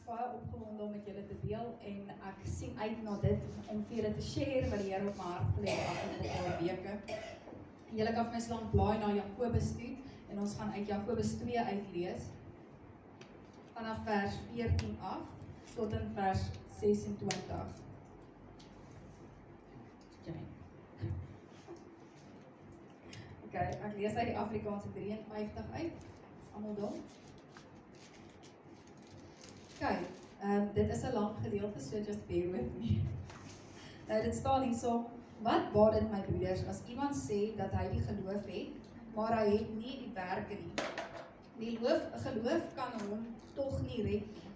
is baie opgewonde om met julle te deel en ek sien uit na dit om vir julle te share wat die Here op my hart gelê het afgelope paar weke. Julle kan vir my slank blaai na Jakobus toe en ons gaan uit Jakobus 2 uitlees vanaf vers 14 af tot in vers 26. Okay, ek lees uit die Afrikaanse 53 uit. Is almal daar? Okay, dit is 'n lang gedeelte, so just bear with me. Nou dit staan hierso: wat baat dit my broeders as iemand sê dat hy die geloof het, maar hy het nie die werke nie. Die geloof kan hom tog nie red nie.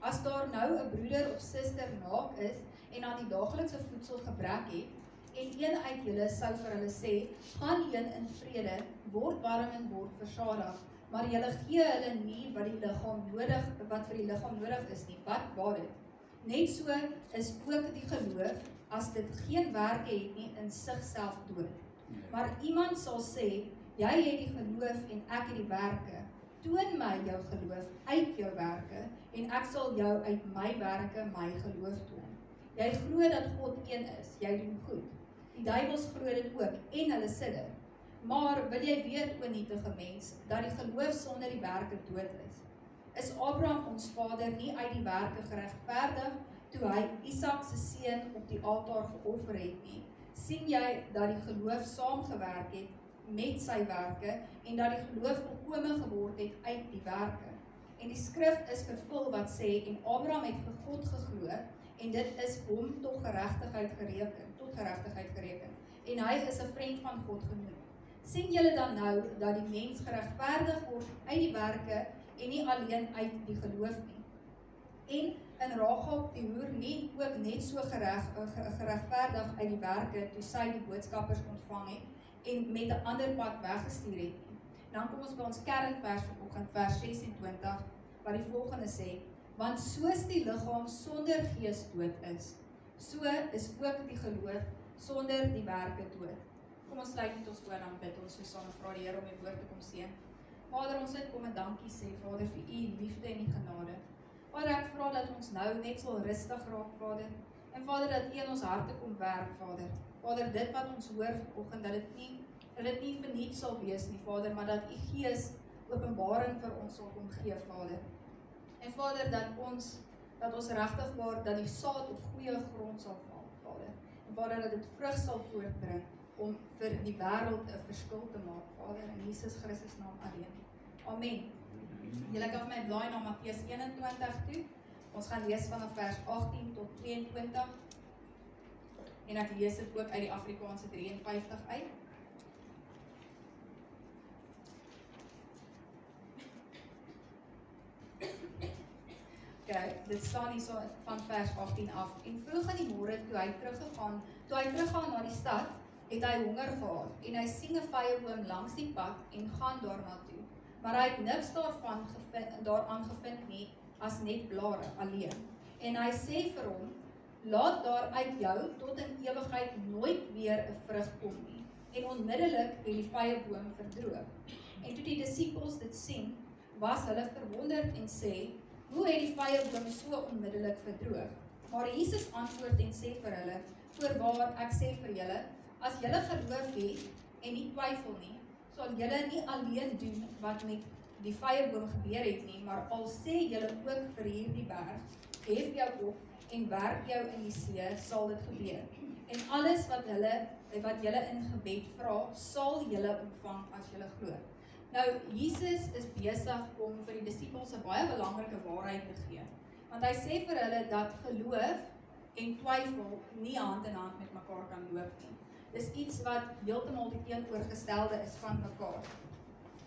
As daar nou 'n broeder of suster naak is en aan die daaglikse voedsel gebrek het, en een uit julle sou vir hulle sê, gaan heen in vrede, word warm en word versadig, maar julle gee hulle nie wat vir die liggaam nodig is nie. Wat baat dit? Net so is ook die geloof, as dit geen werke het nie, in sigself dood. Maar iemand sal sê, jy het die geloof en ek het die werke. Toon my jou geloof uit jou werke, en ek sal jou uit my werke my geloof toon. Jy glo dat God een is, jy doen goed. Die duiwels glo dit ook, en hulle sidder. Maar wil jy weet, o nietige mens, dat die geloof sonder die werke dood is? Is Abraham ons vader nie uit die werke geregverdig, toe hy Isak se seun op die altaar geoffer het nie? Sien jy dat die geloof saamgewerk het met sy werke, en dat die geloof volkome geword het uit die werke? En die skrif is vervul wat sê, en Abraham het vir God geglo, en dit is hom tot geregtigheid gereken, en hy is 'n vriend van God genoem. Sien julle dan nou, dat die mens geregverdig word uit die werke, en nie alleen uit die geloof nie? En in Rahab die hoer nie ook net so geregverdig uit die werke, toe sy die boodskappers ontvang het, en met 'n ander pad weggestuur het nie. Dan kom ons by ons kernvers vanoggend, vers 26, wat die volgende sê: want soos die liggaam sonder gees dood is, so is ook die geloof sonder die werke dood. Kom ons sluit met ons oor, dan bid ons so saam en vra die Here om die woord te kom seën. Vader, ons wil kom en dankie sê, Vader, vir u liefde en die genade. Vader, ek vra dat ons nou net sal rustig raak, Vader, en Vader, dat u in ons harte kom werk, Vader. Vader, dit wat ons hoor vanoggend, dat dit nie verniet sal wees nie, Vader, maar dat u Gees openbaring vir ons sal kom gee, Vader. En Vader, dat ons regtig waar, dat die saad op goeie grond sal val, Vader. En Vader, dat dit vrug sal voortbring, om vir die wêreld 'n verskil te maak, Vader, in Jesus Christus naam alleen. Amen. Julle kan my blaai na Matteus 21 toe. Ons gaan lees vanaf vers 18 tot 22. En ek lees dit ook uit die Afrikaanse 53 uit. Okay, dit staan hier so van vers 18 af. En vroeg in die môre toe hy teruggaan na die stad, het hy honger gehad, en hy sien 'n vyeboom langs die pad, en gaan daarna toe. Maar hy het niks daaraan gevind nie, as net blare alleen. En hy sê vir hom, laat daar uit jou tot in ewigheid nooit weer 'n vrug kom nie. En onmiddellik het die vyeboom verdroog. En toe die disippels dit sien, was hulle verwonderd en sê, hoe het die vyeboom so onmiddellik verdroog? Maar Jesus antwoord en sê vir hulle, voorwaar ek sê vir julle, as julle geloof het en nie twyfel nie, sal julle nie alleen doen wat met die vyeboom gebeur het nie, maar al sê julle ook vir hierdie berg, hef jou op en werp jou in die see, sal dit gebeur. En alles wat julle in gebed vra, sal julle ontvang as julle glo. Nou, Jesus is besig om vir die disippels 'n baie belangrike waarheid te gee. Want hy sê vir hulle dat geloof en twyfel nie hand in hand met mekaar kan loop nie. Dis iets wat heeltemal die teenoorgestelde is van mekaar.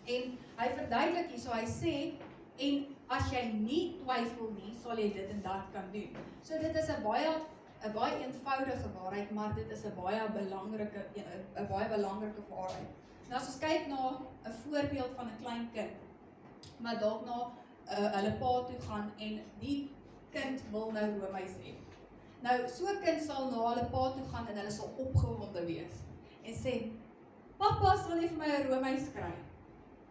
En hy verduidelik hier, so hy sê, en as jy nie twyfel nie, sal jy dit en dat kan doen. So dit is 'n baie eenvoudige waarheid, maar dit is 'n baie belangrike waarheid. Nou as ons kyk na 'n voorbeeld van 'n klein kind, wat dalk na hulle pa toe gaan en die kind wil nou roomys hê. Nou, so 'n kind sal na hulle pa toe gaan en hulle sal opgewonde wees en sê, pappa, sal jy vir my 'n roomys kry?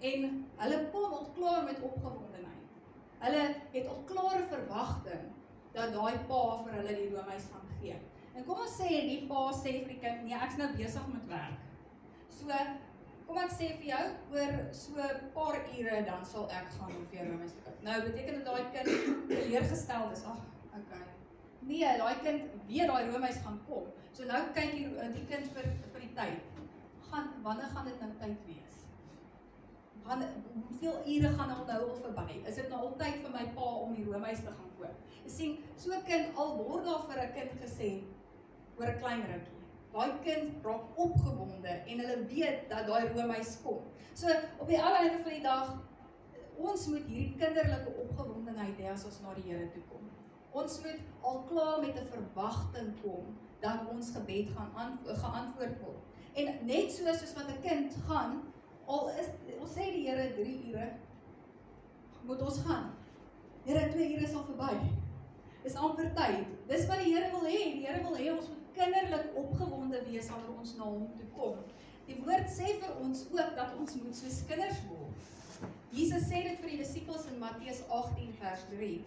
En hulle pa word klaar met opgewondenheid. Hulle het al klare verwagting dat daai pa vir hulle die roomys gaan gee. En kom ons sê die pa sê vir die kind, nee, ek's nou besig met werk. So, kom ek sê vir jou, oor so 'n paar ure dan sal ek gaan om vir jou roomys te koop. Nou beteken dit daai kind teleurgestel is. Ag, okay. Nee, daai kind weet daai roomys gaan kom. So nou kyk die kind vir die tyd. Wanneer gaan dit nou tyd wees? Hoeveel ure gaan nou al verby? Is dit nou al tyd vir my pa om die roomys te gaan koop? Jy sien, so 'n kind al word daar vir 'n kind gesê oor 'n klein rukkie. Daai kind raak opgewonde en hulle weet dat daai roomys kom. So op die einde van die dag, ons moet hierdie kinderlike opgewondenheid hê as ons na die Here toe kom. Ons moet al klaar met 'n verwagting kom dat ons gebed gaan geantwoord word. En net soos wat 'n kind gaan, ons sê die Here 3 ure, moet ons gaan. Here 2 ure is al verby. Dis amper tyd. Dis wat die Here wil hê. Die Here wil hê ons moet kinderlik opgewonde wees wanneer ons na hom toe kom. Die woord sê vir ons ook dat ons moet soos kinders word. Jesus sê dit vir die disippels in Matteus 18 vers 3.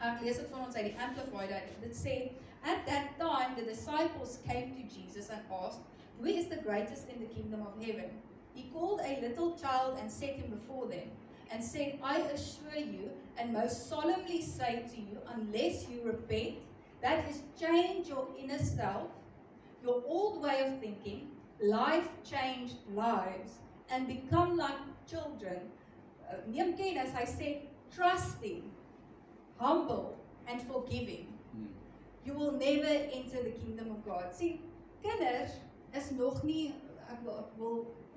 Ek lees dit vir ons uit die Amplified. Dit sê, at that time the disciples came to Jesus and asked, who is the greatest in the kingdom of heaven? He called a little child and set him before them, and said, I assure you, and most solemnly say to you, unless you repent, that is, change your inner self, your old way of thinking, life-changed lives, and become like children, neem kennis, hy sê, trusting, humble, and forgiving. You will never enter the kingdom of God. Sien, kinders is nog nie,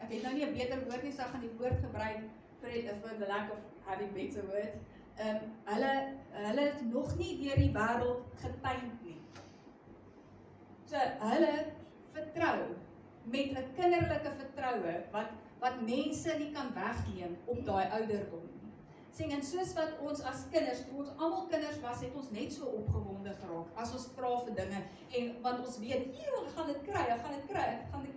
ek het nou nie 'n beter woord nie, so ek gaan die woord gebruik vir the lack of having better words. Hulle het nog nie deur die wêreld getuig nie. So hulle vertrou met 'n kinderlike vertroue wat mense nie kan wegneem op daai ouderdom nie. Sien, en soos wat ons as kinders, toe ons almal kinders was, het ons net so opgewonde geraak as ons vra vir dinge en want ons weet, ek gaan dit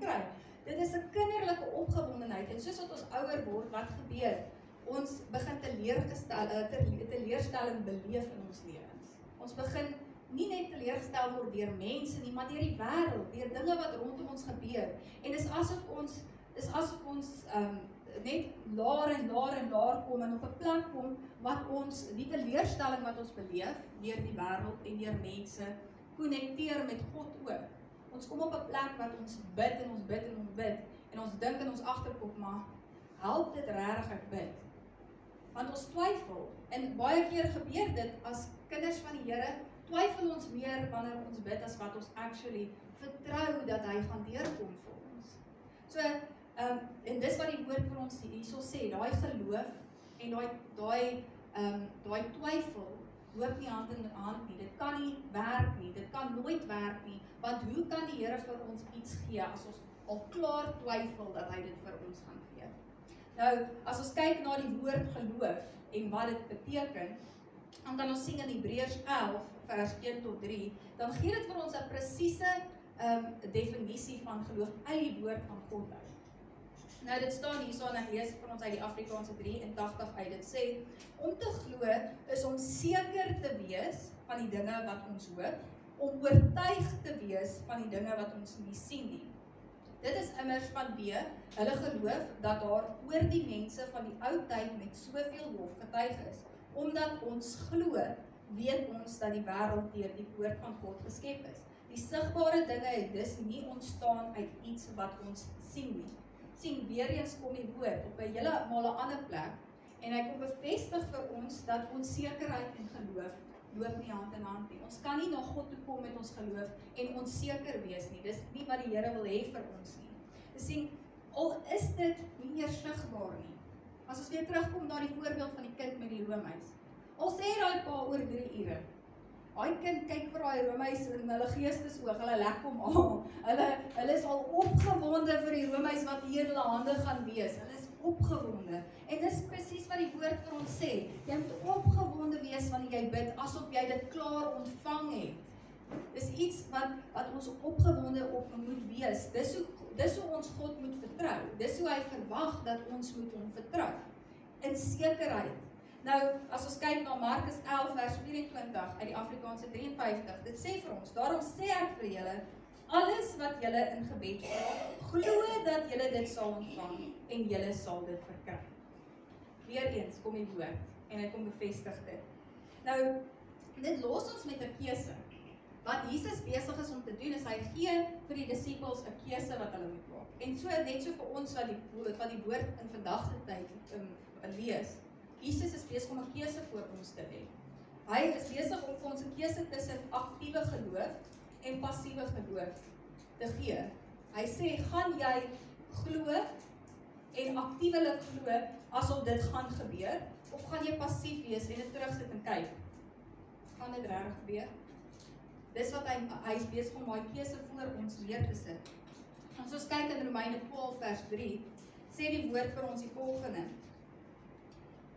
kry. Dit is 'n kinderlike opgewondenheid en soos wat ons ouer word, wat gebeur? Ons begin teleurstelling beleef in ons lewens. Ons begin nie net teleurgestel word deur mense nie, maar deur die wêreld, deur dinge wat rondom ons gebeur. En dis asof ons net laer kom en op 'n plek kom wat ons die teleurstelling wat ons beleef deur die wêreld en deur mense konnekteer met God ook. Ons kom op 'n plek wat ons bid en ons dink in ons agterkop, maar help dit regtig ek bid? Want ons twyfel en baie keer gebeur dit as kinders van die Here, twyfel ons meer wanneer ons bid as wat ons actually vertrou dat hy gaan deurkom vir ons. So en dis wat die woord vir ons hierso sê, daai geloof en daai twyfel loop nie hand in hand nie. Dit kan nie werk nie, dit kan nooit werk nie, want hoe kan die Here vir ons iets gee as ons al klaar twyfel dat hy dit vir ons gaan gee? Nou, as ons kyk na die woord geloof en wat dit beteken, dan kan ons sien in Hebreërs 11 vers 1 tot 3, dan gee dit vir ons 'n presiese definisie van geloof uit die woord van God uit. Nou dit staan hierso en ek lees vir ons uit die Afrikaanse 83 uit. Dit sê, om te glo is om seker te wees van die dinge wat ons hoop, om oortuig te wees van die dinge wat ons nie sien nie. Dit is immers vanweë hulle geloof dat daar oor die mense van die ou tyd met soveel lof getuig is. Omdat ons glo, weet ons dat die wêreld deur die woord van God geskep is. Die sigbare dinge het dus nie ontstaan uit iets wat ons sien nie. Sien, weer eens kom die woord op 'n heeltemal 'n ander plek en hy kom bevestig vir ons dat onsekerheid en geloof loop nie hand in hand nie. Ons kan nie na God toe kom met ons geloof en onseker wees nie. Dis nie wat die Here wil hê vir ons nie. Sien, al is dit nie eers sigbaar nie. As ons weer terugkom na die voorbeeld van die kind met die roomys. Al sê daai pa oor 3 ure. Daai kind kyk vir daai roomys in hulle geestesoog, hulle lek hom al. Hulle is al opgewonde vir die roomys wat hier in hulle hande gaan wees. Hulle is opgewonde. En dis presies wat die woord vir ons sê. Jy moet opgewonde wees wanneer jy bid, asof jy dit klaar ontvang het. Dis iets wat ons opgewonde op moet wees. Dis hoe ons God moet vertrou. Dis hoe hy verwag dat ons moet hom vertrou. In sekerheid. Nou, as ons kyk na Markus 11 vers 24 uit die Afrikaanse 53, dit sê vir ons, daarom sê ek vir julle, alles wat julle in gebed vra, glo dat julle dit sal ontvang en julle sal dit verkry. Weereens kom die woord en hy kom bevestig dit. Nou, dit los ons met 'n keuse. Wat Jesus besig is om te doen, is hy gee vir die disippels 'n keuse wat hulle moet maak. En so net so vir ons wat die woord in vandag se tyd lees, Jesus is besig om 'n keuse voor ons te hê. Hy is besig om vir ons 'n keuse tussen aktiewe geloof en passiewe geloof te gee. Hy sê, gaan jy glo en aktiewelik glo asof dit gaan gebeur, of gaan jy passief wees en dit terugsit en kyk? Gaan dit regtig gebeur? Dis wat hy is besig om daai keuse voor ons neer te sit. As ons kyk in Romeine 12 vers 3, sê die woord vir ons die volgende.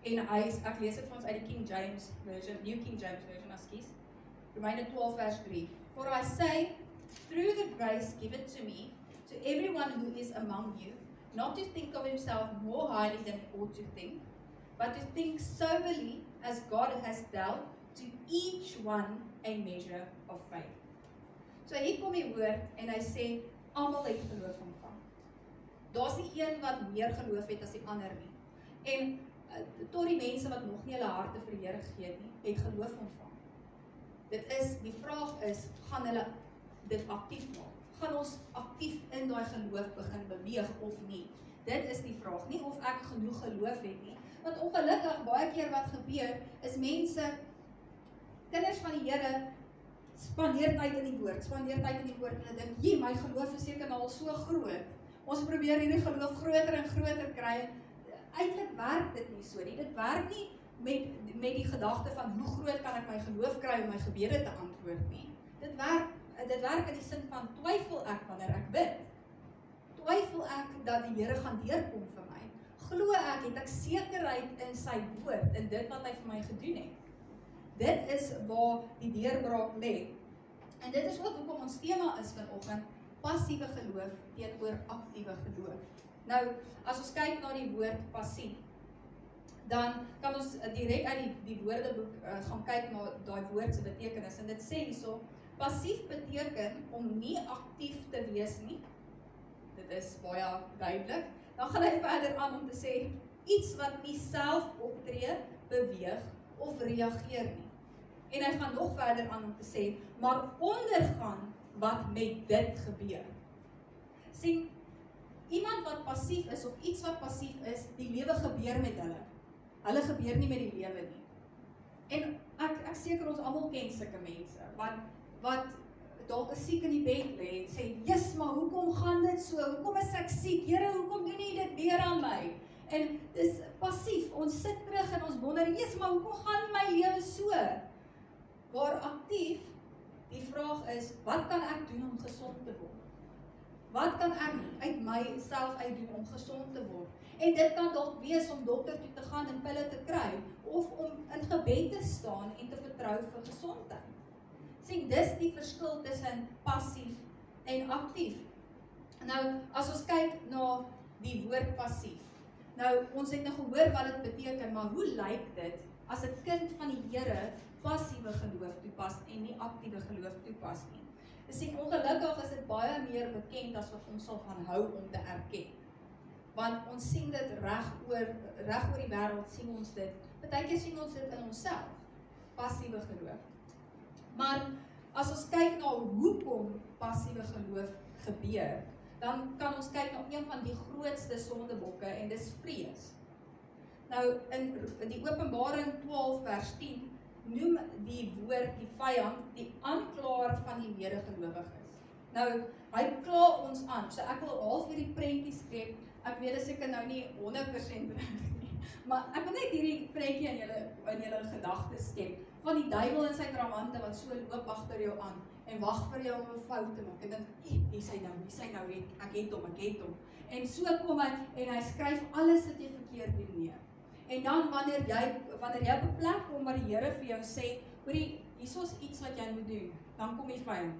En ek lees dit vir ons uit die King James version, New King James version, ekskuus. Romeine 12 vers 3. For I say, through the grace given to me, to everyone who is among you, not to think of himself more highly than he ought to think, but to think soberly as God has dealt to each one a measure of faith. So hier kom die woord en hy sê, almal het geloof ontvang. Daar's nie een wat meer geloof het as die ander nie. En tot die mense wat nog nie hulle harte vir die Here gegee het nie, het geloof ontvang. Die vraag is, gaan hulle dit aktief maak? Gaan ons aktief in daai geloof begin beweeg of nie? Dit is die vraag, nie of ek genoeg geloof het nie. Want ongelukkig, baie keer wat gebeur, is mense, kinders van die Here, spandeer tyd in die woord, en hulle dink, my geloof is seker nou al so groot. Ons probeer hierdie geloof groter en groter kry. Eintlik werk dit nie so nie. Dit werk nie met die gedagte van hoe groot kan ek my geloof kry om my gebede te antwoord nie. Dit werk in die sin van twyfel ek wanneer ek bid. Twyfel ek dat die Here gaan deurkom vir my. Glo ek, het ek sekerheid in sy woord, in dit wat hy vir my gedoen het. Dit is waar die deurbraak lê. En dit is ook hoekom ons tema is vanoggend, passiewe geloof teenoor aktiewe geloof. Nou, as ons kyk na die woord passief, dan kan ons direk uit die woordeboek gaan kyk na daai woord se betekenis. En dit sê hierso, passief beteken om nie aktief te wees nie. Dit is baie duidelik. Dan gaan hy verder aan om te sê, iets wat nie self optree, beweeg of reageer nie. En hy gaan nog verder aan om te sê, maar ondergaan wat met dit gebeur. Sien, iemand wat passief is, of iets wat passief is, die lewe gebeur met hulle. Hulle gebeur nie met die lewe nie. En ek seker ons almal ken sulke mense, wat dalk siek in die bed lê en sê, "Jesus, maar hoekom gaan dit so? Hoekom is ek siek? Here, hoekom doen U dit weer aan my?" En dis passief. Ons sit terug en ons wonder, "Jesus, maar hoekom gaan my lewe so?" Waar aktief, die vraag is, wat kan ek doen om gesond te word? Wat kan ek uit myself uit doen om gesond te word? En dit kan dalk wees om dokter toe te gaan en pille te kry, of om in gebed te staan en te vertrou vir gesondheid. Sien, dis die verskil tussen passief en aktief. Nou, as ons kyk na die woord passief, nou, ons het nou gehoor wat dit beteken, maar hoe lyk dit as 'n kind van die Here passiewe geloof toepas en nie aktiewe geloof toepas nie? Sien, ongelukkig is dit baie meer bekend as wat ons sal van hou om te erken. Want ons sien dit reg oor die wêreld, sien ons dit. Partykeer sien ons dit in onsself, passiewe geloof. Maar as ons kyk na hoekom passiewe geloof gebeur, dan kan ons kyk na een van die grootste sondebokke en dis vrees. Nou, in die Openbaring 12 vers 10 noem die woord, die vyand, die aanklaer van die medegelowiges. Nou, hy kla ons aan, so ek wil half hierdie prentjie skep, ek weet as ek nou nie 100% reg nie, maar ek wil net hierdie prentjie in julle gedagtes skep, van die duiwel en sy tramante wat so loop agter jou aan, en wag vir jou om 'n fout te maak, en dink, wie sy nou, ek het hom, en so kom hy, en hy skryf alles wat jy verkeerd doen neer. En dan wanneer jy op 'n plek kom waar die Here vir jou sê, hoorie, hier's iets wat jy moet doen, dan kom die vyand.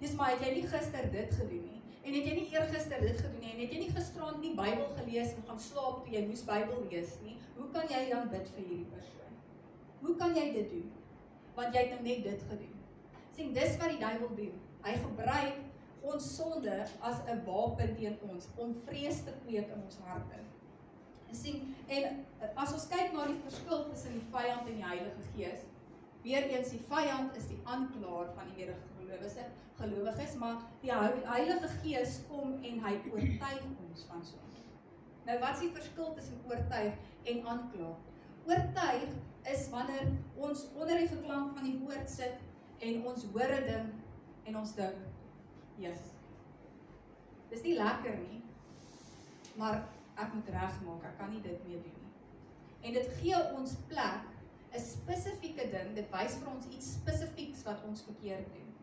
Dis maar, het jy nie gister dit gedoen nie, en het jy nie eergister dit gedoen nie, en het jy nie gisterand die Bybel gelees en gaan slaap toe jy moes Bybel lees nie, hoe kan jy dan bid vir hierdie persoon? hoe kan jy dit doen? Want jy het nou net dit gedoen. Sien, dis wat die duiwel doen. Hy gebruik ons sonde as 'n wapen teen ons, om vrees te kweek in ons harte. Sien, en as ons kyk na die verskil tussen die vyand en die Heilige Gees, weer eens, die vyand is die aanklaer van die gelowiges, maar die Heilige Gees kom en hy oortuig ons van sonde. Nou, wat is die verskil tussen oortuig en aankla? Oortuig is wanneer ons onder die geklank van die woord sit en ons hoor 'n ding en ons dink, yes, dis nie lekker nie, maar ek moet regmaak, ek kan nie dit meer doen nie. En dit gee ons plek, 'n spesifieke ding, dit wys vir ons iets spesifieks wat ons verkeerd doen.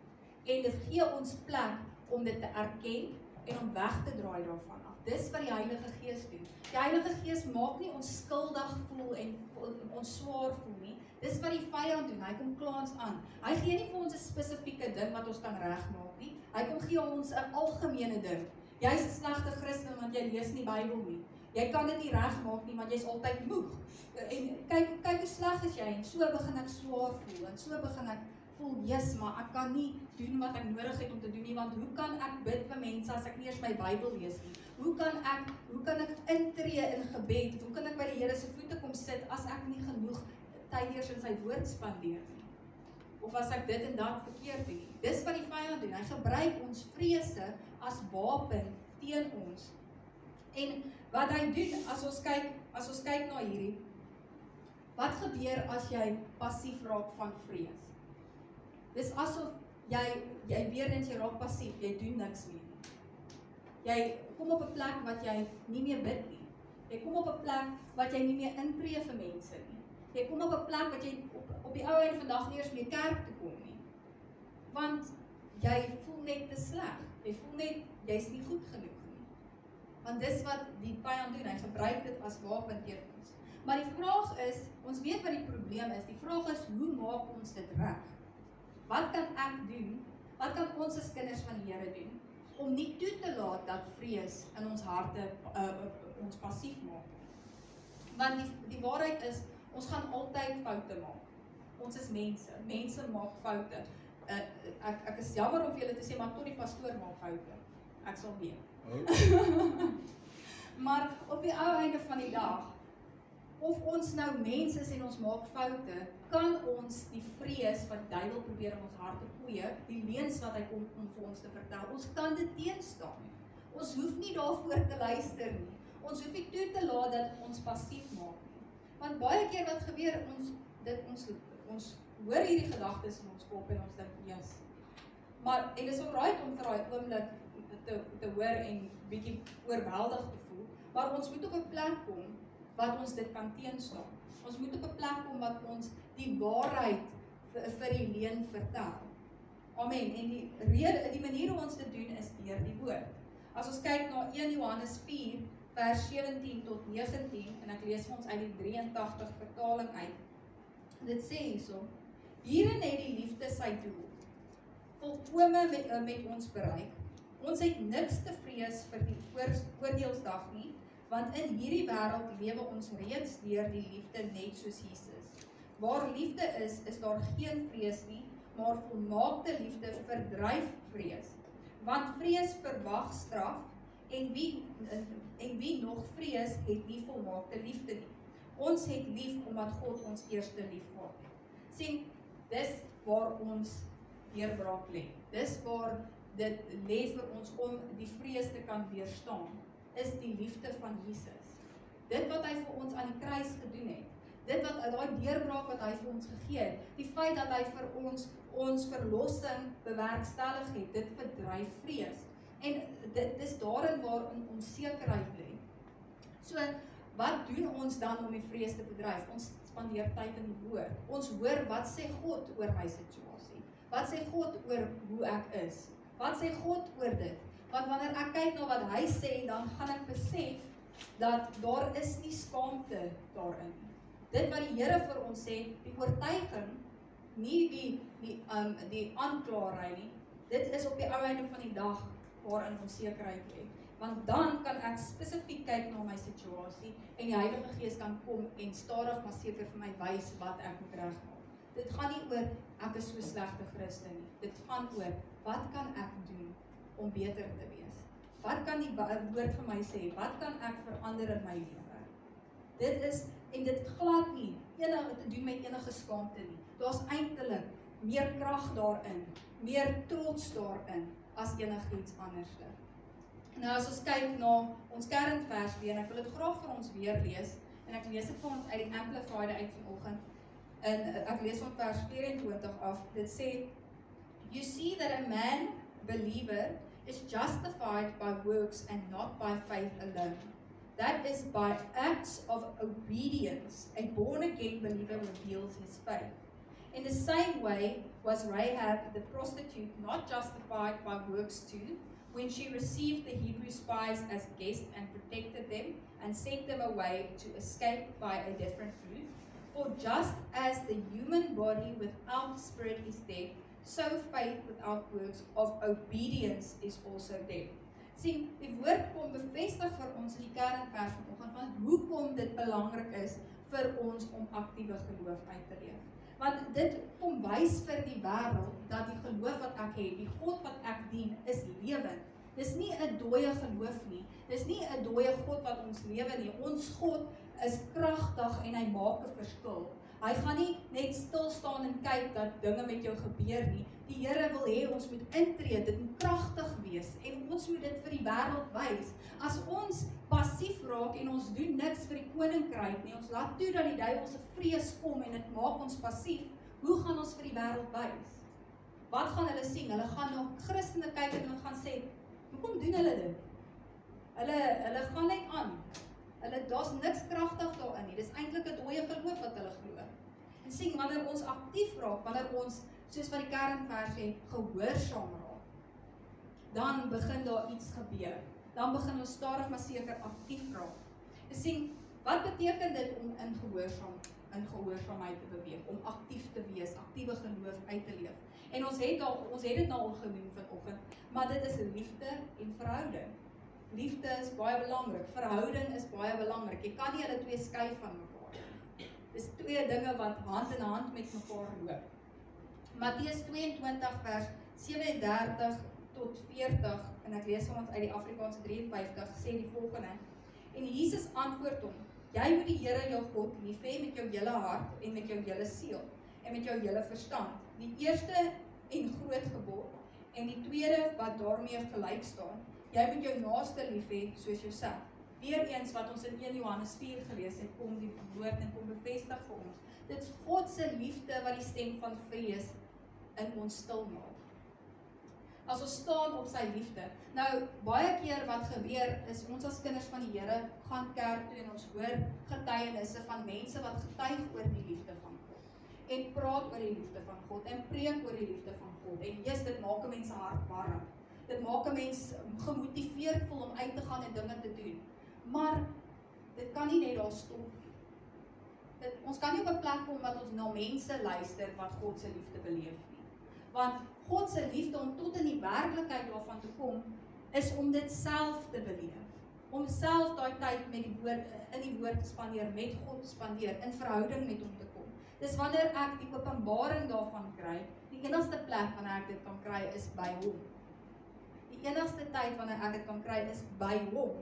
En dit gee ons plek om dit te erken en om weg te draai daarvan af. Dis wat die Heilige Gees doen. Die Heilige Gees maak nie ons skuldig voel en ons swaar voel nie. Dis wat die vyand doen, hy kom kla ons aan. Hy gee nie vir ons 'n spesifieke ding wat ons kan regmaak nie. Hy kom gee ons 'n algemene ding. Jy's 'n slegte Christen want jy lees nie Bybel nie. Jy kan dit nie regmaak nie want jy's altyd moeg. En kyk hoe sleg is jy en so begin ek swaar voel en so begin ek voel, yes, maar ek kan nie doen wat ek nodig het om te doen nie, want hoe kan ek bid vir mense as ek nie eers my Bybel lees nie? Hoe kan ek intree in gebed? Hoe kan ek by die Here se voete kom sit as ek nie genoeg tyd eers in sy woord spandeer nie? Of as ek dit en dat verkeerd doen nie? Dis wat die vyand doen. Hy gebruik ons vrese as wapen teen ons. En wat hy doen, as ons kyk na hierdie, wat gebeur as jy passief raak van vrees? Dis asof jy weer eens jy raak passief, jy doen niks meer nie. Jy kom op 'n plek wat jy nie meer bid nie. Jy kom op 'n plek wat jy nie meer intree vir mense nie. Jy kom op 'n plek wat jy op die ou einde van dag nie eers meer kerk toe kom nie. Want jy voel net te sleg. Jy voel net jy's nie goed genoeg nie. Want dis wat die vyand doen, hy gebruik dit as wapen teen ons. Maar die vraag is, ons weet wat die probleem is. Die vraag is, hoe maak ons dit reg? Wat kan ek doen? Wat kan ons as kinders van die Here doen om nie toe te laat dat vrees in ons harte ons passief maak? Want die waarheid is, ons gaan altyd foute maak. Ons is mense. Mense maak foute. Ek is jammer om vir julle te sê, maar tot die pastoor maak foute. Ek sal weet. Maar op die ou einde van die dag, of ons nou mense is en ons maak foute, kan ons die vrees wat die duiwel probeer in ons harte gooi, die leuns wat hy kom om vir ons te vertel, ons kan dit teenstaan. Ons hoef nie daarvoor te luister nie. Ons hoef nie toe te laat dat ons passief maak nie. Want baie keer wat gebeur, ons hoor hierdie gedagtes in ons kop en ons dink, yes. Maar, en is alright om vir daai oomblik te hoor en bietjie oorweldig te voel, maar ons moet op 'n plek kom wat ons dit kan teenstaan. Ons moet op 'n plek kom wat ons die waarheid vir die leuen vertel. Amen. En die manier hoe ons dit doen is deur die woord. As ons kyk na 1 Johannes 4 vers 17 tot 19 en ek lees vir ons uit die 83 vertaling uit. Dit sê hierso: hierin het die liefde sy doel volkome met ons bereik. Ons het niks te vrees vir die oordeelsdag nie, want in hierdie wêreld lewe ons reeds deur die liefde net soos Jesus. Waar liefde is daar geen vrees nie, maar volmaakte liefde verdryf vrees. Want vrees verwag straf, en wie nog vrees, het nie volmaakte liefde nie. Ons het lief omdat God ons eerste lief gehad het. Sien, dis waar ons deurbraak lê. Dis waar dit lê vir ons om die vrees te kan weerstaan, is die liefde van Jesus. Dit wat hy vir ons aan die kruis gedoen het, dit wat daai deurbraak wat hy vir ons gegee het, die feit dat hy vir ons verlossing bewerkstellig het, dit verdryf vrees. En dit is daarin waar onsekerheid lê. So, wat doen ons dan om die vrees te verdryf? Ons spandeer tyd in die woord. Ons hoor wat sê God oor my situasie. Wat sê God oor hoe ek is? Wat sê God oor dit? Want wanneer ek kyk na wat hy sê, dan gaan ek besef dat daar is nie skaamte daarin. Dit wat die Here vir ons sê, die oortuiging, nie die aanklaarry nie, dit is op die ou einde van die dag waarin onsekerheid lê. Want dan kan ek spesifiek kyk na my situasie en die Heilige Gees kan kom en stadig maar seker vir my wys wat ek moet regmaak. Dit gaan nie oor ek is so slegte Christen nie. Dit gaan oor wat kan ek doen om beter te wees? Wat kan die woord vir my sê? Wat kan ek verander in my lewe? Dit is, en dit glad nie enige te doen met enige skaamte nie. Daar's eintlik meer krag daarin, meer trots daarin as enigiets anders. Nou as ons kyk na ons kernvers weer, en ek wil dit graag vir ons weer lees, en ek lees dit vir ons uit die Amplified uit vanoggend, en ek lees van vers 24 af, dit sê, you see that a man, believer, is justified by works and not by faith alone. That is by acts of obedience, a born-again believer reveals his faith. In the same way was Rahab the prostitute not justified by works too, when she received the Hebrew spies as guests and protected them and sent them away to escape by a different route. For just as the human body without spirit is dead, so faith without works of obedience is also dead. Sien, die woord kom bevestig vir ons in die kernvers vanoggend van hoekom dit belangrik is vir ons om aktiewe geloof uit te leef. Want dit kom wys vir die wêreld dat die geloof wat ek het, die God wat ek dien, is lewend. Dis nie 'n dooie geloof nie. Dis nie 'n dooie God wat ons lewe nie. Ons God is kragtig en hy maak 'n verskil. Hy gaan nie net stil staan en kyk dat dinge met jou gebeur nie. Die Here wil hê ons moet intree, dit moet kragtig wees en ons moet dit vir die wêreld wys. As ons passief raak en ons doen niks vir die koninkryk nie, ons laat toe dat die duiwel se vrees kom en dit maak ons passief, hoe gaan ons vir die wêreld wys? Wat gaan hulle sien? Hulle gaan na Christene kyk en hulle gaan sê, hoekom doen hulle dit? Hulle gaan net aan. Daar's niks kragtig daarin nie. Dis eintlik 'n dooie geloof wat hulle glo. En sien, wanneer ons aktief raak, wanneer ons, soos wat die kernvers sê, gehoorsaam raak, dan begin daar iets gebeur. Dan begin ons stadig maar seker aktief raak. En sien, wat beteken dit om in gehoorsaamheid te beweeg, om aktief te wees, aktiewe geloof uit te leef? En ons het dit nou al genoem vanoggend, maar dit is liefde en verhouding. Liefde is baie belangrik, verhouding is baie belangrik. Jy kan nie hulle twee skei van mekaar. Dis twee dinge wat hand in hand met mekaar loop. Matteus 22 vers 37 tot 40, en ek lees ons uit die Afrikaanse 53, sê die volgende, en Jesus antwoord hom, jy moet die Here jou God lief hê met jou hele hart en met jou hele siel en met jou hele verstand. Die eerste en groot gebod en die tweede wat daarmee gelyk staan, jy moet jou naaste lief hê soos jouself. Weereens wat ons in 1 Johannes 4 gelees het, kom die woord en kom bevestig vir ons. Dit is God se liefde wat die stem van vrees in ons stil maak. As ons staan op sy liefde. Nou, baie keer wat gebeur is, ons as kinders van die Here gaan kerk toe en ons hoor getuienisse van mense wat getuig oor die liefde van God. En praat oor die liefde van God en preek oor die liefde van God. En dit maak 'n mens hart warm. Dit maak 'n mens gemotiveerd voel om uit te gaan en dinge te doen. Maar dit kan nie net daar stop nie. Ons kan nie op 'n plek kom wat ons na mense luister wat God se liefde beleef nie. Want God se liefde om tot in die werklikheid daarvan te kom, is om dit self te beleef. Om self daai tyd met die woord, in die woord te spandeer, met God te spandeer, in verhouding met hom te kom. Dis wanneer ek die openbaring daarvan kry, die enigste plek wanneer ek dit kan kry is by hom. Die enigste tyd wanneer ek dit kan kry is by hom.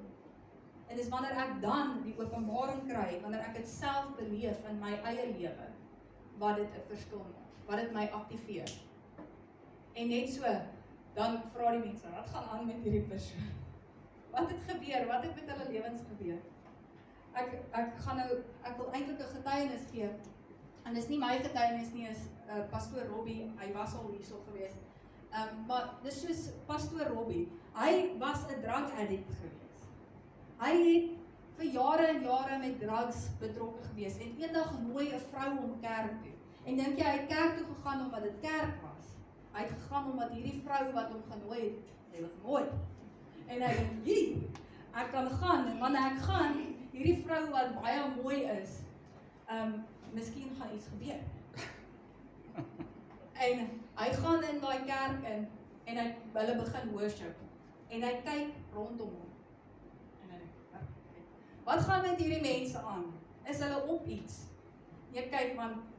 En dis wanneer ek dan die openbaring kry, wanneer ek dit self beleef in my eie lewe, wat dit 'n verskil maak, wat dit my aktiveer. En net so, dan vra die mense, wat gaan aan met hierdie persoon? Wat het gebeur? Wat het met hulle lewens gebeur? Ek wil eintlik 'n getuienis gee. En dis nie my getuienis nie, is pastoor Robbie, hy was al hierso gewees. Maar dis soos pastoor Robbie, hy was 'n drug addict gewees. Hy het vir jare en jare met drugs betrokke gewees en eendag nooi 'n vrou om kerk toe. En dink jy hy het kerk toe gegaan omdat dit kerk was? Hy het gegaan omdat hierdie vrou wat hom genooi het, sy was mooi. En hy dink, ek kan gaan, en wanneer ek gaan, hierdie vrou wat baie mooi is, miskien gaan iets gebeur. En hy gaan in daai kerk in, en hulle begin worship. En hy kyk rondom hom. Wat gaan met hierdie mense aan? Is hulle op iets? Jy kyk,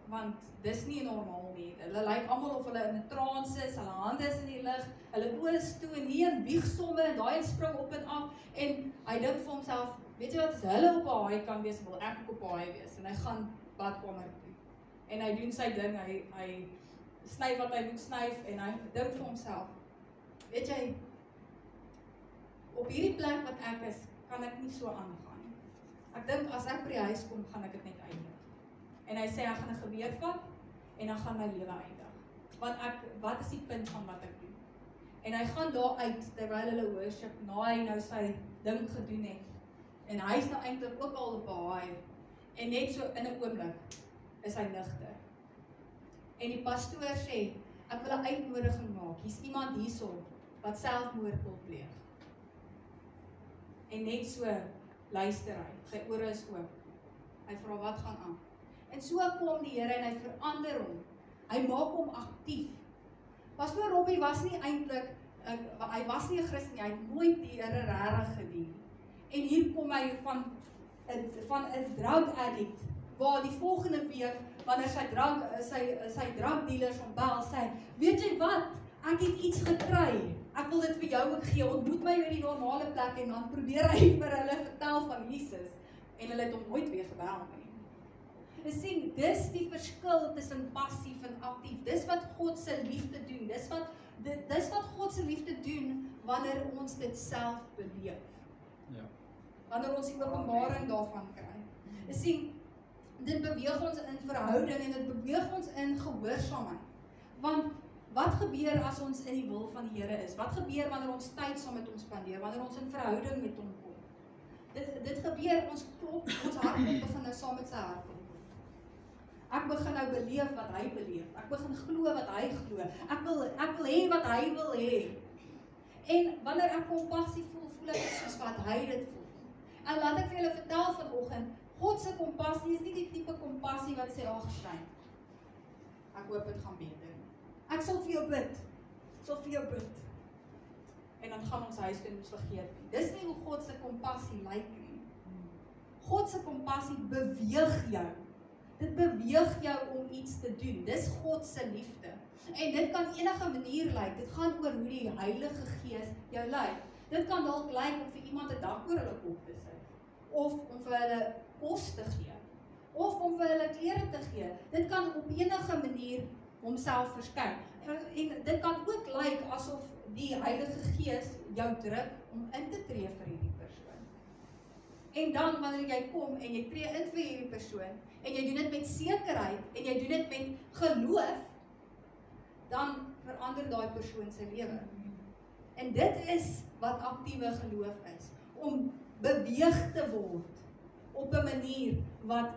want dis nie normaal nie. Hulle lyk almal of hulle in 'n trance is, hulle hande is in die lug, hulle oë is toe en hier wieg somme en daai spring op en af en hy dink vir homself, weet jy wat, as hulle op 'n haai kan wees, wil ek ook op 'n haai wees en hy gaan badkamer toe. En hy doen sy ding, hy snyf wat hy moet snyf en hy dink vir homself, weet jy, op hierdie plek wat ek is, kan ek nie so aangaan nie. Ek dink as ek by die huis kom, gaan ek dit net eindig. En hy sê, ek gaan 'n geweer vat, en dan gaan my lewe eindig. Want wat is die punt van wat ek doen? En hy gaan daar uit, terwyl hulle worship, na hy nou sy ding gedoen het. En hy is nou eintlik ook al op 'n haai. En net so in 'n oomblik, is hy nigter. En die pastoor sê, ek wil 'n uitnodiging maak, hier's iemand hierso, wat selfmoord wil pleeg. En net so, luister hy, sy ore is oop. Hy vra, wat gaan aan? En so kom die Here en hy verander hom. Hy maak hom aktief. Pastoor Robbie was nie eintlik, hy was nie 'n Christen nie, hy het nooit die Here regtig gedien. En hier kom hy van 'n drug addict, waar die volgende week, wanneer sy drugdealers hom bel, sê, weet jy wat, ek het iets gekry, ek wil dit vir jou ook gee, ontmoet my by die normale plek, en dan probeer hy vir hulle vertel van Jesus, en hulle het hom nooit weer gebel nie. Jy sien, dis die verskil tussen passief en aktief. Dis wat God se liefde doen. Dis wat God se liefde doen wanneer ons dit self beleef. Ja. Wanneer ons die openbaring daarvan kry. Jy sien, dit beweeg ons in verhouding en dit beweeg ons in gehoorsaamheid. Want wat gebeur as ons in die wil van die Here is? Wat gebeur wanneer ons tyd saam met hom spandeer? Wanneer ons in verhouding met hom kom? Dit gebeur, ons klop, ons hart begin nou saam met sy hart. Ek begin nou beleef wat hy beleef. Ek begin glo wat hy glo. Ek wil hê wat hy wil hê. En wanneer ek kompassie voel ek soos wat hy dit voel. En laat ek vir julle vertel vanoggend, God se kompassie is nie die tipe kompassie wat sê, ag, skyn. Ek hoop dit gaan beter. Ek sal vir jou bid. En dan gaan ons huis toe en ons vergeet. Dis nie hoe God se kompassie lyk nie. God se kompassie beweeg jou. Dit beweeg jou om iets te doen. Dis God se liefde. En dit kan enige manier lyk. Dit gaan oor hoe die Heilige Gees jou lei. Dit kan dalk lyk om vir iemand 'n dak oor hulle kop te sit. Of om vir hulle kos te gee. Of om vir hulle klere te gee. Dit kan op enige manier homself verskyn. En dit kan ook lyk asof die Heilige Gees jou druk om in te tree vir hierdie persoon. En dan wanneer jy kom en jy tree in vir hierdie persoon, en jy doen dit met sekerheid, en jy doen dit met geloof, dan verander daai persoon se lewe. En dit is wat aktiewe geloof is, om beweeg te word, op 'n manier wat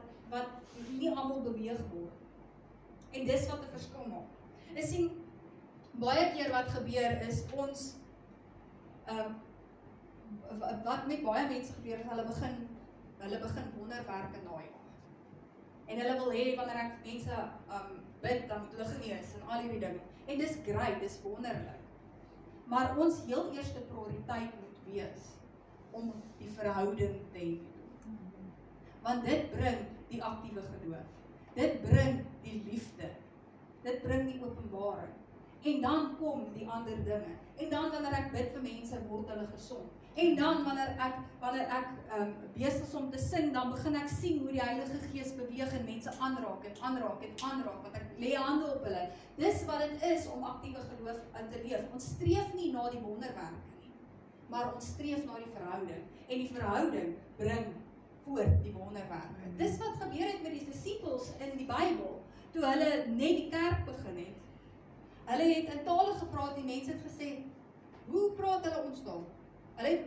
nie almal beweeg word. En dis wat 'n verskil maak. Jy sien, baie keer wat gebeur is, wat met baie mense gebeur, hulle begin wonderwerke najaag. En hulle wil hê, wanneer ek mense bid, dan moet hulle genees, en al hierdie dinge. En dis great, dis wonderlik. Maar ons heel eerste prioriteit moet wees, om die verhouding te hê. Want dit bring die aktiewe geloof. Dit bring die liefde. Dit bring die openbaring. En dan kom die ander dinge. En dan wanneer ek bid vir mense, word hulle gesond. En dan wanneer ek besig is om te sing, dan begin ek sien hoe die Heilige Gees beweeg en mense aanraak, want ek lê hande op hulle. Dis wat dit is om aktiewe geloof in te leef. Ons streef nie na die wonderwerke nie, maar ons streef na die verhouding. En die verhouding bring voort die wonderwerke. Dis wat gebeur het met die disippels in die Bybel, toe hulle net die kerk begin het. Hulle het in tale gepraat, die mense het gesê, hoe praat hulle ons taal? Hulle het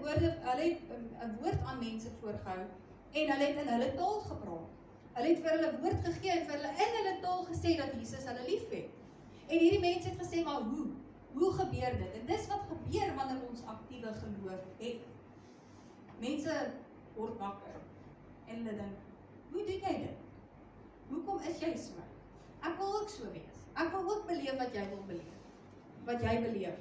'n woord aan mense voorgehou, en hulle het in hulle taal gepraat. Hulle het vir hulle woord gegee, en vir hulle in hulle taal gesê, dat Jesus hulle lief het. En hierdie mense het gesê, maar hoe gebeur dit? En dis wat gebeur, wanneer ons aktiewe geloof het. Mense word wakker, en hulle dink, hoe doen jy dit? Hoekom is jy so? Ek wil ook so wees. Ek wil ook beleef wat jy wil beleef. Wat jy beleef.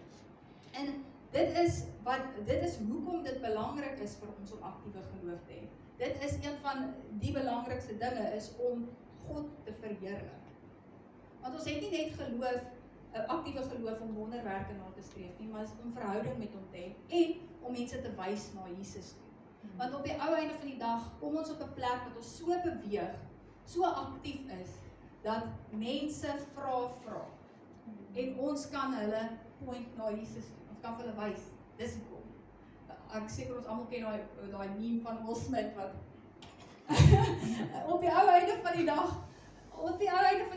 En dit is hoekom dit belangrik is vir ons om aktiewe geloof te hê. dit is een van die belangrikste dinge, is om God te verheerlik. Want ons het nie net geloof, aktiewe geloof om wonderwerke na te streef nie, maar om verhouding met hom te hê en om mense te wys na Jesus toe. Want op die ou einde van die dag kom ons op 'n plek wat ons so beweeg, so aktief is, dat mense vra. En ons kan hulle point na Jesus toe. Ons kan vir hulle wys, dis hoekom. Ek seker ons almal ken daai meme van Will Smith wat op die ou einde van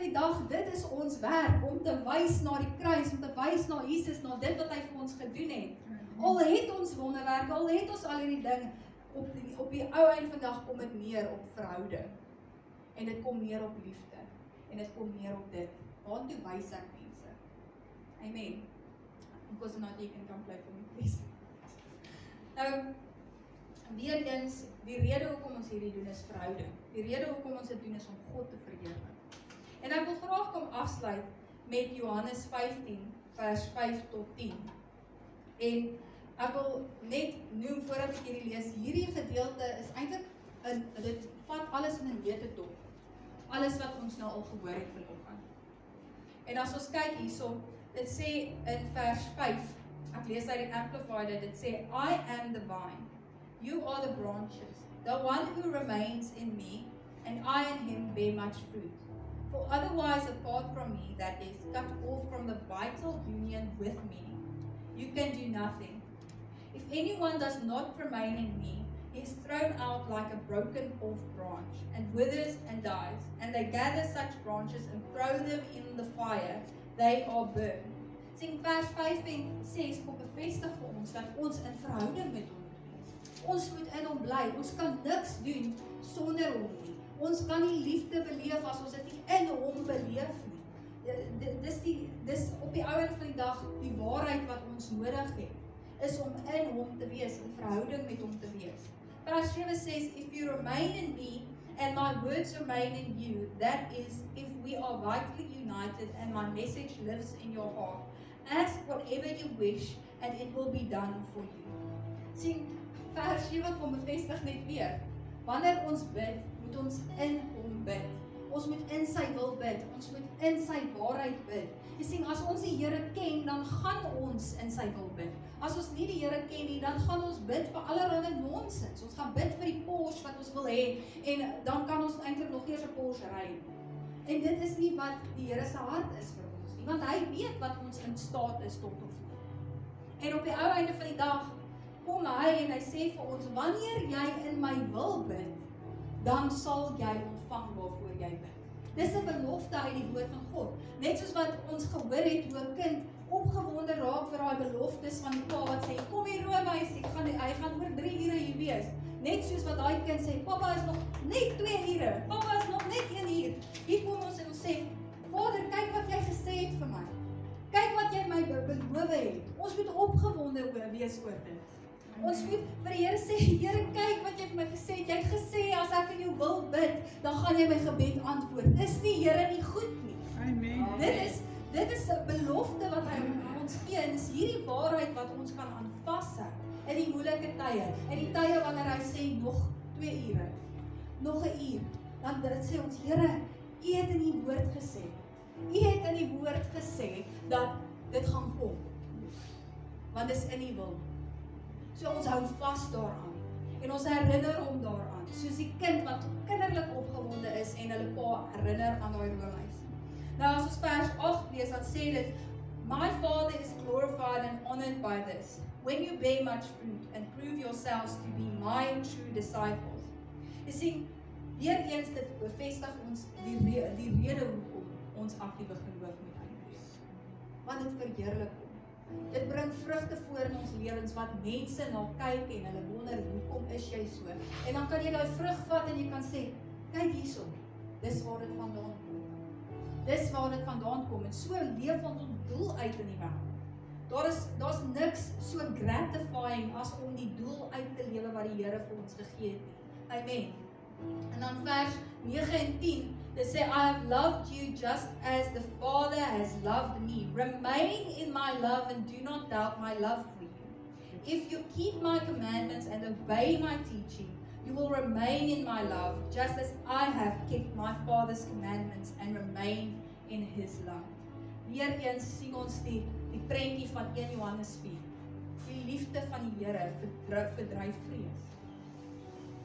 die dag, dit is ons werk om te wys na die kruis, om te wys na Jesus, na dit wat hy vir ons gedoen het. Al het ons wonderwerke, al het ons al hierdie ding, op die ou einde van die dag kom dit neer op verhouding. En dit kom neer op liefde. En dit kom neer op dit. Waartoe wys ek mense? Amen. Because not you can come play for me, please. Nou, weer eens, die rede hoekom ons hierdie doen is verhouding. Die rede hoekom ons dit doen is om God te verheerlik. En ek wil graag kom afsluit met Johannes 15, vers 5 tot 10. En ek wil net noem, voordat ek hierdie lees, hierdie gedeelte is eintlik, dit vat alles in 'n neutedop. Alles wat ons nou al gehoor het vanoggend. En as ons kyk hierso, dit sê in vers 5, ek lees uit die Amplified, dit sê, I am the vine, you are the branches, the one who remains in me, and I in him bear much fruit. For otherwise, apart from me, that is, cut off from the vital union with me, you can do nothing. If anyone does not remain in me, he is thrown out like a broken off branch, and withers and dies, and they gather such branches and throw them in the fire, they are burned. Sien vers 5 en 6 kom bevestig vir ons dat ons in verhouding met hom moet wees. Ons moet in hom bly. Ons kan niks doen sonder hom nie. Ons kan nie liefde beleef as ons dit nie in hom beleef nie. Dis op die ou einde van die dag die waarheid wat ons nodig het, is om in hom te wees, in verhouding met hom te wees. Vers 7 says, if you remain in me and my words remain in you, that is, if we are vitally united and my message lives in your heart, ask whatever you wish and it will be done for you. Sien, vers 7 kom bevestig net weer. Wanneer ons bid, moet ons in hom bid. Ons moet in sy wil bid. Ons moet in sy waarheid bid. Jy sien, as ons die Here ken, dan gaan ons in sy wil bid. As ons nie die Here ken nie, dan gaan ons bid vir allerlei nonsens. Ons gaan bid vir die Porsche wat ons wil hê en dan kan ons eintlik nog eers 'n Porsche ry. En dit is nie wat die Here se hart is vir ons nie, want hy weet wat ons in staat is tot of nie. En op die ou einde van die dag kom hy en hy sê vir ons, wanneer jy in my wil bid, dan sal jy ontvang waarvoor jy bid. Dis 'n belofte uit die woord van God. Net soos wat ons gehoor het hoe 'n kind opgewonde raak vir daai beloftes van die pa wat sê, kom hier roomhuisie, hy gaan oor 3 ure hier wees. Net soos wat daai kind sê, papa is nog net 2 ure, papa is nog net 1 uur. Hier kom ons en ons sê, Vader, kyk wat jy gesê het vir my. Kyk wat jy my beloof het. Ons moet opgewonde wees oor dit. Ons moet vir die Here sê, Here, kyk wat jy vir my gesê het. Jy het gesê, as ek in jou wil bid, dan gaan jy my gebed antwoord. Is die Here nie goed nie? Amen. Dit is 'n belofte wat hy ons gee, en dis hierdie waarheid wat ons kan aan vashou in die moeilike tye. In die tye wanneer hy sê, nog 2 ure, nog 1 uur, dan dit sê ons, Here, U het in die woord gesê. U het in die woord gesê, dat dit gaan kom. Want dis in die wil. So ons hou vas daaraan, en ons herinner hom daaraan, soos die kind wat kinderlik opgewonde is, en hulle pa herinner aan daai roomhuis. Nou as ons vers 8 lees, dan sê dit, my Father is glorified and honored by this, when you bear much fruit, and prove yourselves to be my true disciples. Jy sien, weer eens dit bevestig ons die rede hoekom ons aktiewe geloof moet uitleef. Want dit verheerlik hom. Dit bring vrugte voor in ons lewens wat mense na kyk en hulle wonder, hoekom is jy so? En dan kan jy daai vrug vat en jy kan sê, kyk hierso, dis waar dit vandaan kom. Dis waar dit vandaan kom, en so leef ons ons doel uit in die wêreld. Daar's niks so gratifying as om die doel uit te lewe wat die Here vir ons gegee het nie. Amen. En dan vers 9 en 10, dit sê, I have loved you just as the Father has loved me. Remain in my love and do not doubt my love for you. If you keep my commandments and obey my teaching, You will remain in my love, just as I have kept my Father's commandments and remain in his love. Weereens sien ons die prentjie van 1 Johannes 4. Die liefde van die Here verdryf vrees.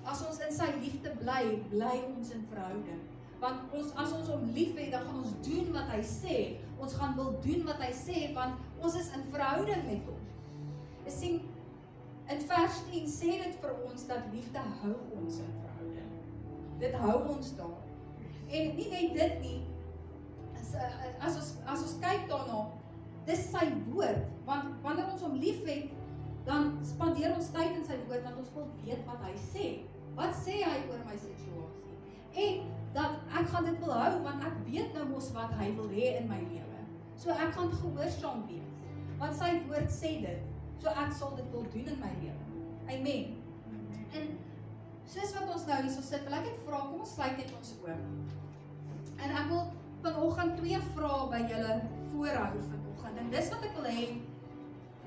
As ons in sy liefde bly, bly ons in verhouding. Want as ons hom liefhet, dan gaan ons doen wat hy sê. Ons gaan wil doen wat hy sê, want ons is in verhouding met hom. Jy sien, in vers 10 sê dit vir ons dat liefde hou ons in verhouding. Dit hou ons daar. En nie net dit nie, as ons kyk daarna, dis sy woord, want wanneer ons hom liefhet, dan spandeer ons tyd in sy woord, want ons wil weet wat hy sê. Wat sê hy oor my situasie? En dat ek gaan dit wil hou, want ek weet nou mos wat hy wil hê in my lewe. So ek gaan gehoorsaam wees, want sy woord sê dit, so ek sal dit wil doen in my lewe. Amen. En soos wat ons nou hierso sit, wil ek net vra, kom ons sluit net ons oë. En ek wil vanoggend 2 vrae by julle voorhou vanoggend. En dis wat ek wil hê,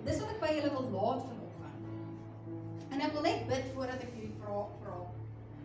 dis wat ek by julle wil laat vanoggend. En ek wil net bid voordat ek hierdie vrae vra.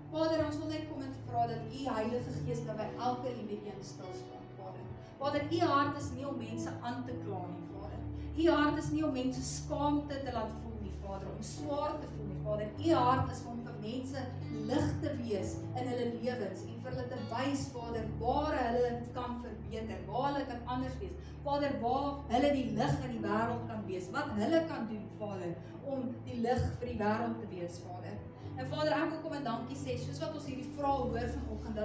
Vader, ons wil net kom en vra dat u Heilige Gees nou by elke liewe een stil staan, Vader. Vader, u hart is nie om mense aan te kla nie, Vader. U hart is nie om mense skaamte te laat voel nie, Vader, om swaar te voel nie, Vader. U hart is om vir mense lig te wees in hulle lewens en vir hulle te wys, Vader, waar hulle kan verbeter, waar hulle kan anders wees. Vader, waar hulle die lig in die wêreld kan wees, wat hulle kan doen, Vader, om die lig vir die wêreld te wees, Vader. En Vader, ek wil kom en dankie sê, soos wat ons hierdie vrae hoor vanoggend,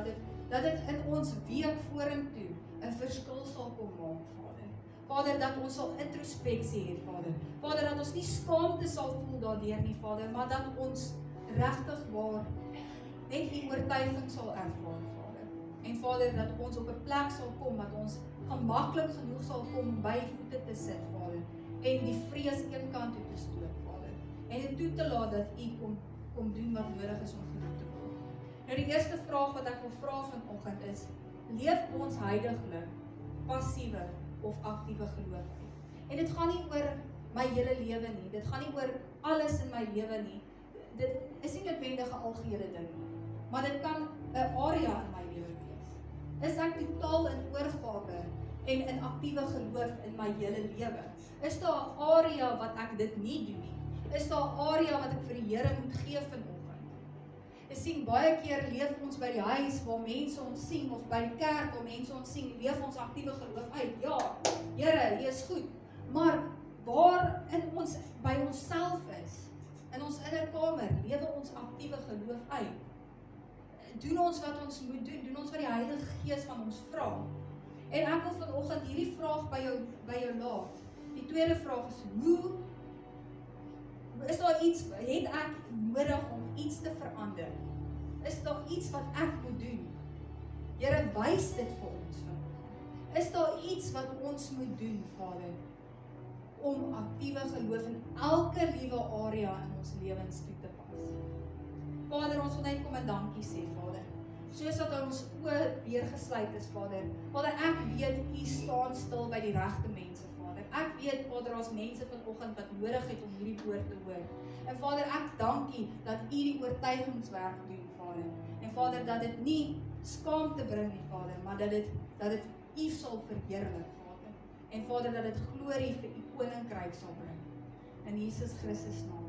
dat dit in ons week vorentoe 'n verskil sal kom maak, Vader. Vader, dat ons sal introspeksie hê, Vader. Vader, dat ons nie skaamte sal voel daardeur nie, Vader, maar dat ons regtig waar net die oortuiging sal ervaar, Vader. En Vader, dat ons op 'n plek sal kom, dat ons gemaklik genoeg sal kom by voete te sit, Vader, en die vrees een kant toe te stoot, Vader. En dit toe te laat dat u kom doen wat nodig is om gedoen te word. Nou die eerste vraag wat ek wil vra vanoggend is, leef ons heiliglik passiewe of aktiewe geloof uit? En dit gaan nie oor my hele lewe nie, dit gaan nie oor alles in my lewe nie, dit is nie noodwendig 'n algehele ding nie, maar dit kan 'n area in my lewe wees. Is ek totaal in oorgawe en in aktiewe geloof in my hele lewe? Is daar 'n area wat ek dit nie doen nie? Is daar 'n area wat ek vir die Here moet gee vanoggend? Ek sien baie keer leef ons by die huis waar mense ons sien, of by die kerk waar mense ons sien, leef ons aktiewe geloof uit. Ja, Here, U is goed. Maar waar in ons by onsself is, in ons innerkamer, lewe ons aktiewe geloof uit. Doen ons wat ons moet doen ons wat die Heilige Gees van ons vra. En ek wil vanoggend hierdie vraag by jou laat. Die tweede vraag is, is daar iets, het ek nodig om iets te verander? Is daar iets wat ek moet doen? Here, wys dit vir ons vanoggend. Is daar iets wat ons moet doen, Vader, om aktiewe geloof in elke liewe area in ons lewens toe te pas? Vader, ons wil net kom en dankie sê, Vader. Soos dat ons oë weer gesluit is, Vader. Vader, ek weet U staan stil by die regte mense, Vader. Ek weet, Vader, as mense vanoggend wat nodig het om hierdie woord te hoor. En Vader, ek dank U dat U die oortuigingswerk doen, Vader. En Vader, dat dit nie skaamte bring nie, Vader, maar dat dit U sal verheerlik, Vader. En Vader, dat dit glorie vir U koninkryk sal bring. In Jesus Christus naam.